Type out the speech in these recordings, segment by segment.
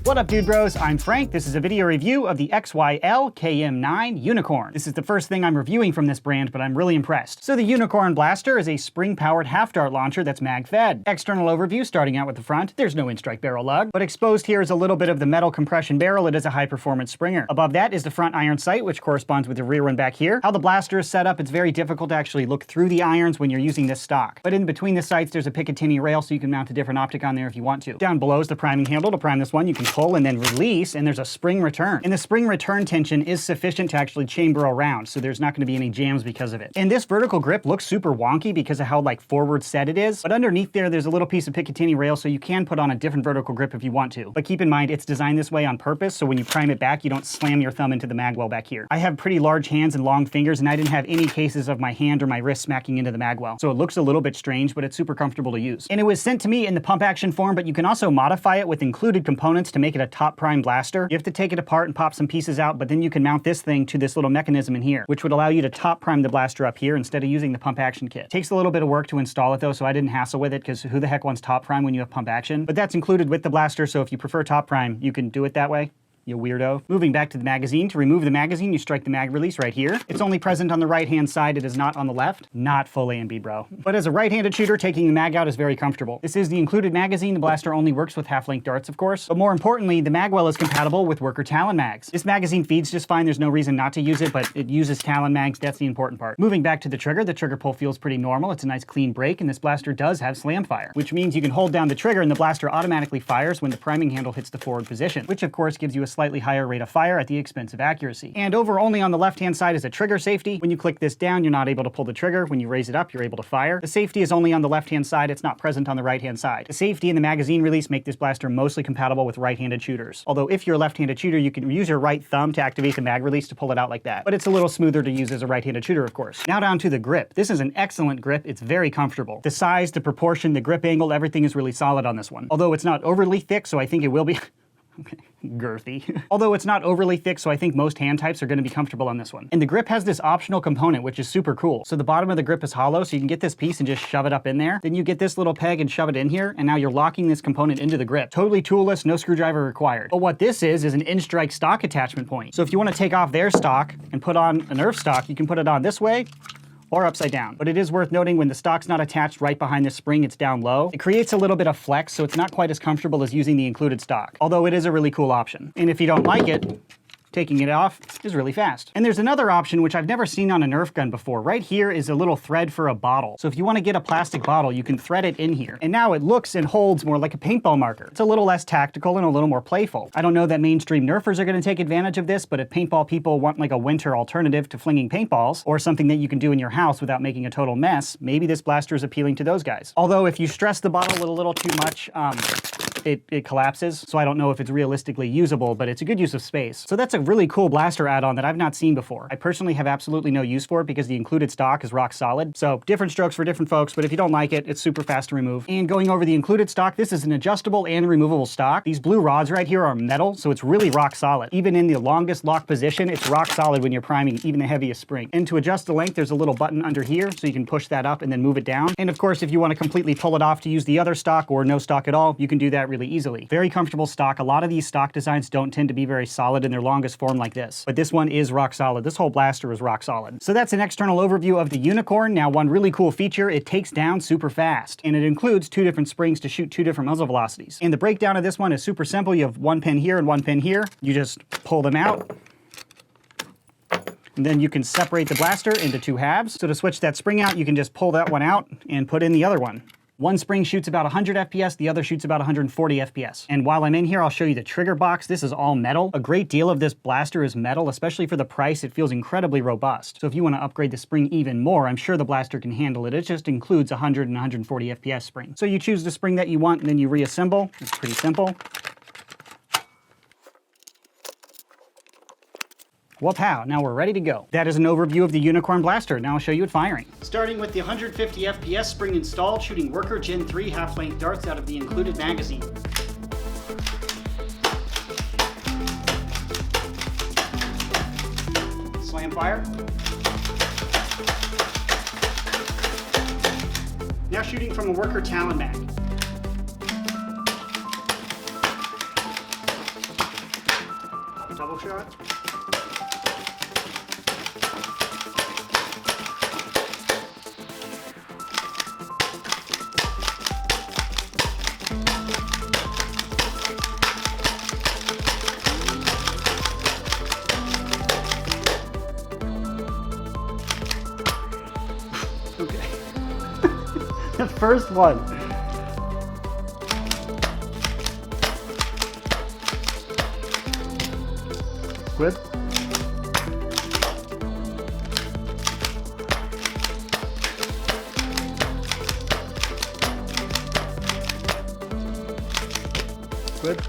What up, dude bros? I'm Frank. This is a video review of the XYL KM9 Unicorn. This is the first thing I'm reviewing from this brand, but I'm really impressed. So the Unicorn blaster is a spring-powered half-dart launcher that's mag-fed. External overview, starting out with the front. There's no in-strike barrel lug, but exposed here is a little bit of the metal compression barrel. It is a high-performance springer. Above that is the front iron sight, which corresponds with the rear one back here. How the blaster is set up, it's very difficult to actually look through the irons when you're using this stock. But in between the sights, there's a Picatinny rail, so you can mount a different optic on there if you want to. Down below is the priming handle. To prime this one, you can pull and then release, and there's a spring return. And the spring return tension is sufficient to actually chamber around, so there's not going to be any jams because of it. And this vertical grip looks super wonky because of how forward set it is, but underneath there's a little piece of Picatinny rail, so you can put on a different vertical grip if you want to. But keep in mind, it's designed this way on purpose, so when you prime it back, you don't slam your thumb into the magwell back here. I have pretty large hands and long fingers, and I didn't have any cases of my hand or my wrist smacking into the magwell. So it looks a little bit strange, but it's super comfortable to use. And it was sent to me in the pump action form, but you can also modify it with included components to make it a top prime blaster. You have to take it apart and pop some pieces out, but then you can mount this thing to this little mechanism in here, which would allow you to top prime the blaster up here instead of using the pump action kit. It takes a little bit of work to install it though, so I didn't hassle with it because who the heck wants top prime when you have pump action? But that's included with the blaster, so if you prefer top prime, you can do it that way. You weirdo. Moving back to the magazine. To remove the magazine, you strike the mag release right here. It's only present on the right-hand side. It is not on the left. Not full A&B, bro. But as a right-handed shooter, taking the mag out is very comfortable. This is the included magazine. The blaster only works with half-length darts, of course. But more importantly, the magwell is compatible with worker Talon mags. This magazine feeds just fine. There's no reason not to use it, but it uses Talon mags. That's the important part. Moving back to the trigger pull feels pretty normal. It's a nice clean break, and this blaster does have slam fire, which means you can hold down the trigger and the blaster automatically fires when the priming handle hits the forward position, which of course gives you a slightly higher rate of fire at the expense of accuracy. And over only on the left-hand side is a trigger safety. When you click this down, you're not able to pull the trigger. When you raise it up, you're able to fire. The safety is only on the left-hand side. It's not present on the right-hand side. The safety and the magazine release make this blaster mostly compatible with right-handed shooters. Although if you're a left-handed shooter, you can use your right thumb to activate the mag release to pull it out like that. But it's a little smoother to use as a right-handed shooter, of course. Now down to the grip. This is an excellent grip. It's very comfortable. The size, the proportion, the grip angle, everything is really solid on this one. Although it's not overly thick, so I think it will be okay, girthy. Although it's not overly thick, so I think most hand types are going to be comfortable on this one. And the grip has this optional component, which is super cool. So the bottom of the grip is hollow, so you can get this piece and just shove it up in there. Then you get this little peg and shove it in here, and now you're locking this component into the grip. Totally toolless, no screwdriver required. But what this is an in-strike stock attachment point. So if you want to take off their stock and put on a Nerf stock, you can put it on this way or upside down. But it is worth noting when the stock's not attached right behind the spring, it's down low. It creates a little bit of flex, so it's not quite as comfortable as using the included stock, although it is a really cool option. And if you don't like it, taking it off is really fast. And there's another option which I've never seen on a Nerf gun before. Right here is a little thread for a bottle. So if you want to get a plastic bottle, you can thread it in here. And now it looks and holds more like a paintball marker. It's a little less tactical and a little more playful. I don't know that mainstream Nerfers are going to take advantage of this, but if paintball people want like a winter alternative to flinging paintballs, or something that you can do in your house without making a total mess, maybe this blaster is appealing to those guys. Although if you stress the bottle a little too much, it collapses, so I don't know if it's realistically usable, but it's a good use of space. So that's a really cool blaster add-on that I've not seen before. I personally have absolutely no use for it because the included stock is rock solid. So different strokes for different folks, but if you don't like it, it's super fast to remove. And going over the included stock, this is an adjustable and removable stock. These blue rods right here are metal, so it's really rock solid. Even in the longest lock position, it's rock solid when you're priming even the heaviest spring. And to adjust the length, there's a little button under here, so you can push that up and then move it down. And of course, if you want to completely pull it off to use the other stock or no stock at all, you can do that really easily. Very comfortable stock. A lot of these stock designs don't tend to be very solid in their longest form like this, but this one is rock solid. This whole blaster is rock solid. So that's an external overview of the Unicorn. Now, one really cool feature, it takes down super fast, and it includes 2 different springs to shoot 2 different muzzle velocities. And the breakdown of this one is super simple. You have 1 pin here and 1 pin here. You just pull them out, and then you can separate the blaster into 2 halves. So to switch that spring out, you can just pull that one out and put in the other one. One spring shoots about 100 FPS, the other shoots about 140 FPS. And while I'm in here, I'll show you the trigger box. This is all metal. A great deal of this blaster is metal, especially for the price. It feels incredibly robust. So if you want to upgrade the spring even more, I'm sure the blaster can handle it. It just includes 100 and 140 FPS spring. So you choose the spring that you want, and then you reassemble. It's pretty simple. Whoop-how, now we're ready to go. That is an overview of the Unicorn blaster. Now I'll show you it firing. Starting with the 150 FPS spring installed, shooting Worker Gen 3 half-length darts out of the included magazine. Slam fire. Now shooting from a Worker Talon mag. Double shot. Okay. The first one. Squib. Squib.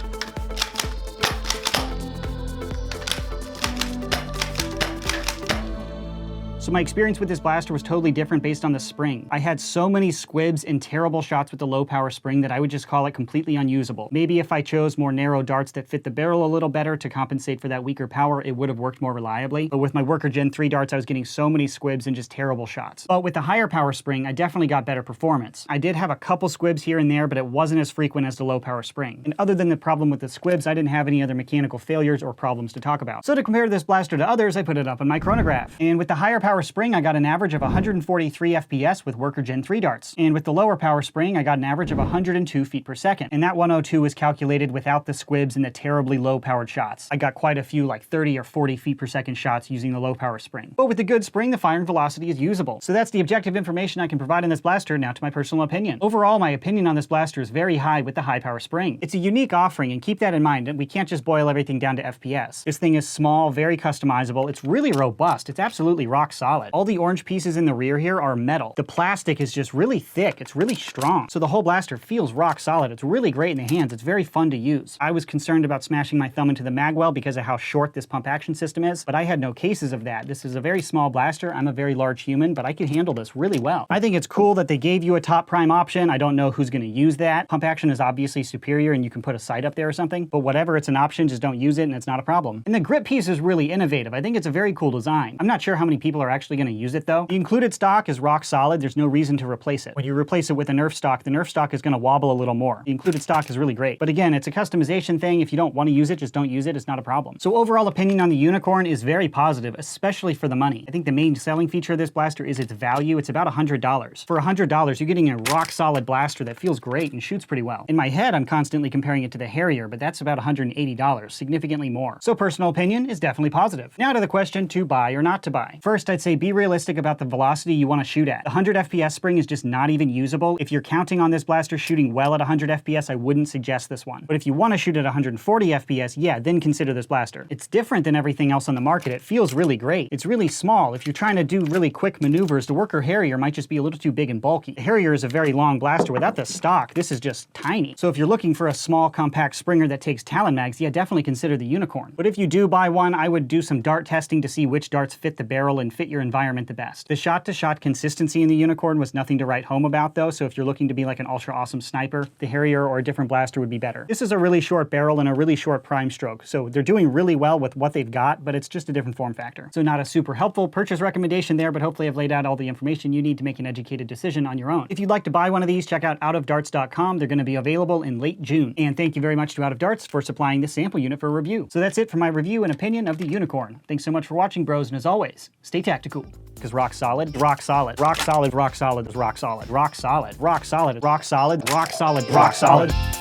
So my experience with this blaster was totally different based on the spring. I had so many squibs and terrible shots with the low power spring that I would just call it completely unusable. Maybe if I chose more narrow darts that fit the barrel a little better to compensate for that weaker power, it would have worked more reliably. But with my Worker Gen 3 darts, I was getting so many squibs and just terrible shots. But with the higher power spring, I definitely got better performance. I did have a couple squibs here and there, but it wasn't as frequent as the low power spring. And other than the problem with the squibs, I didn't have any other mechanical failures or problems to talk about. So to compare this blaster to others, I put it up on my chronograph. And with the higher power spring, I got an average of 143 FPS with Worker Gen 3 darts. And with the lower power spring, I got an average of 102 feet per second. And that 102 was calculated without the squibs and the terribly low powered shots. I got quite a few like 30 or 40 feet per second shots using the low power spring. But with the good spring, the firing velocity is usable. So that's the objective information I can provide on this blaster. Now to my personal opinion. Overall, my opinion on this blaster is very high with the high power spring. It's a unique offering, and keep that in mind. We can't just boil everything down to FPS. This thing is small, very customizable. It's really robust. It's absolutely rock solid. All the orange pieces in the rear here are metal. The plastic is just really thick. It's really strong. So the whole blaster feels rock solid. It's really great in the hands. It's very fun to use. I was concerned about smashing my thumb into the magwell because of how short this pump action system is, but I had no cases of that. This is a very small blaster. I'm a very large human, but I can handle this really well. I think it's cool that they gave you a top prime option. I don't know who's going to use that. Pump action is obviously superior and you can put a sight up there or something, but whatever, it's an option. Just don't use it and it's not a problem. And the grip piece is really innovative. I think it's a very cool design. I'm not sure how many people are actually going to use it though. The included stock is rock solid. There's no reason to replace it. When you replace it with a Nerf stock, the Nerf stock is going to wobble a little more. The included stock is really great. But again, it's a customization thing. If you don't want to use it, just don't use it. It's not a problem. So overall opinion on the Unicorn is very positive, especially for the money. I think the main selling feature of this blaster is its value. It's about $100. For $100, you're getting a rock solid blaster that feels great and shoots pretty well. In my head, I'm constantly comparing it to the Harrier, but that's about $180, significantly more. So personal opinion is definitely positive. Now to the question to buy or not to buy. First, I'd say be realistic about the velocity you want to shoot at. The 100 FPS spring is just not even usable. If you're counting on this blaster shooting well at 100 FPS, I wouldn't suggest this one. But if you want to shoot at 140 FPS, yeah, then consider this blaster. It's different than everything else on the market. It feels really great. It's really small. If you're trying to do really quick maneuvers, the Worker Harrier might just be a little too big and bulky. The Harrier is a very long blaster. Without the stock, this is just tiny. So if you're looking for a small, compact springer that takes Talon mags, yeah, definitely consider the Unicorn. But if you do buy one, I would do some dart testing to see which darts fit the barrel and fit your environment the best. The shot-to-shot consistency in the Unicorn was nothing to write home about though, so if you're looking to be like an ultra awesome sniper, the Harrier or a different blaster would be better. This is a really short barrel and a really short prime stroke, so they're doing really well with what they've got, but it's just a different form factor. So not a super helpful purchase recommendation there, but hopefully I've laid out all the information you need to make an educated decision on your own. If you'd like to buy one of these, check out outofdarts.com. They're going to be available in late June. And thank you very much to Out of Darts for supplying this sample unit for a review. So that's it for my review and opinion of the Unicorn. Thanks so much for watching, bros, and as always, stay tactical. Because rock solid, rock solid, rock solid, rock solid, rock solid, rock solid, rock solid, rock solid, rock solid, rock solid, rock solid.